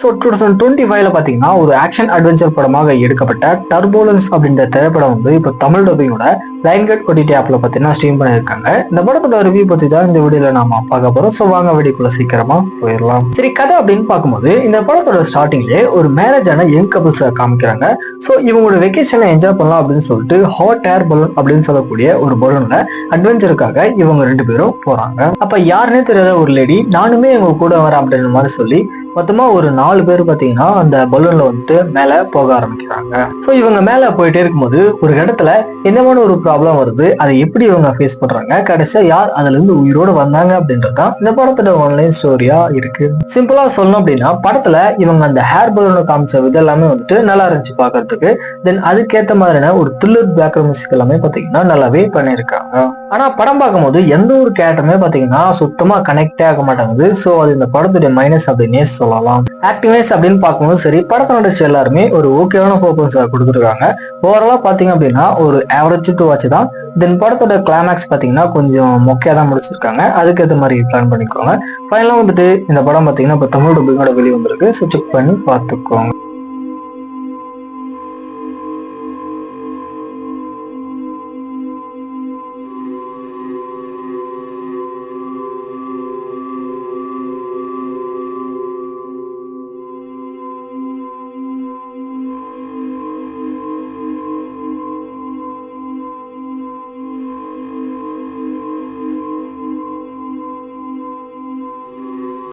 So 2025 பார்த்தீங்கன்னா ஒரு action adventure படமாக எடுக்கப்பட்ட டர்புலன்ஸ் அப்படின்ற திரைப்படம் வந்து இப்போ தமிழ் டப்பிங்கோட லைன்கட் OTT ஆப்ல பார்த்தீங்கன்னா ஸ்ட்ரீம் பண்ணியிருக்காங்க. இந்த படத்தோட ரிவ்யூ பற்றி தான் இந்த வீடியோல நாம பார்க்க போறோம். ஸோ வாங்க வீடியோக்குள்ள சீக்கிரமா போயிடலாம். சரி, கதை அப்படின்னு பார்க்கும்போது இந்த படத்தோட ஸ்டார்டிங்லேயே ஒரு மேரேஜ் ஆன யங் கபிள்ஸை காமிக்கிறாங்க. ஸோ இவங்களோட வெக்கேஷனை என்ஜாய் பண்ணலாம் அப்படின்னு சொல்லிட்டு ஹாட் ஏர் பலூன் அப்படின்னு சொல்லக்கூடிய ஒரு பலூன்ல அட்வென்ச்சருக்காக இவங்க 2 பேரும் போறாங்க. அப்ப யாருன்னே தெரியாத ஒரு லேடி நானுமே இவங்க கூட வரேன் அப்படின்ற மாதிரி சொல்லி மொத்தமா ஒரு 4 பேர் பாத்தீங்கன்னா அந்த பலூன்ல வந்துட்டு மேல போக ஆரம்பிக்கிறாங்க. சோ இவங்க மேல போயிட்டே இருக்கும்போது ஒரு இடத்துல என்னமான ஒரு ப்ராப்ளம் வருது, அதை எப்படி இவங்க ஃபேஸ் பண்றாங்க, கடைசியா யார் அதுல இருந்து உயிரோடு வந்தாங்க அப்படின்றதுதான் இந்த படத்தோட ஆன்லைன் ஸ்டோரியா இருக்கு. சிம்பிளா சொல்லணும் அப்படின்னா படத்துல இவங்க அந்த ஹேர் பலூனை காமிச்ச விதம் எல்லாமே வந்துட்டு நல்லா இருந்துச்சு பாக்குறதுக்கு. தென் அதுக்கேற்ற மாதிரியான ஒரு த்ரில்லர் பேக்ரவுண்ட் மியூசிக் எல்லாமே பாத்தீங்கன்னா நல்லாவே பண்ணிருக்காங்க. ஆனா படம் பார்க்கும்போது எந்த ஒரு கேரக்டருமே பாத்தீங்கன்னா சுத்தமா கனெக்டே ஆக மாட்டாங்குது. சோ அது இந்த படத்துடைய மைனஸ் அப்படின்னே சொல்லலாம். ஆக்டிங் வைஸ் அப்படின்னு பார்க்கும்போது சரி, படத்தை நடிச்ச எல்லாருமே ஒரு ஓகேவான பர்ஃபார்மன்ஸ் கொடுத்துருக்காங்க. ஓவராலா பாத்தீங்க அப்படின்னா ஒரு ஆவரேஜ் டு வாட்ச் தான். தென் படத்தோட கிளைமேக்ஸ் பாத்தீங்கன்னா கொஞ்சம் மொக்கையா தான் முடிச்சிருக்காங்க. அதுக்கேற்ற மாதிரி பிளான் பண்ணிக்கோங்க. ஃபைனலா வந்துட்டு இந்த படம் பாத்தீங்கன்னா இப்போ தமிழ் டப்பிங்கோட வெளியே வந்திருக்கு. ஸோ செக் பண்ணி பார்த்துக்கோங்க.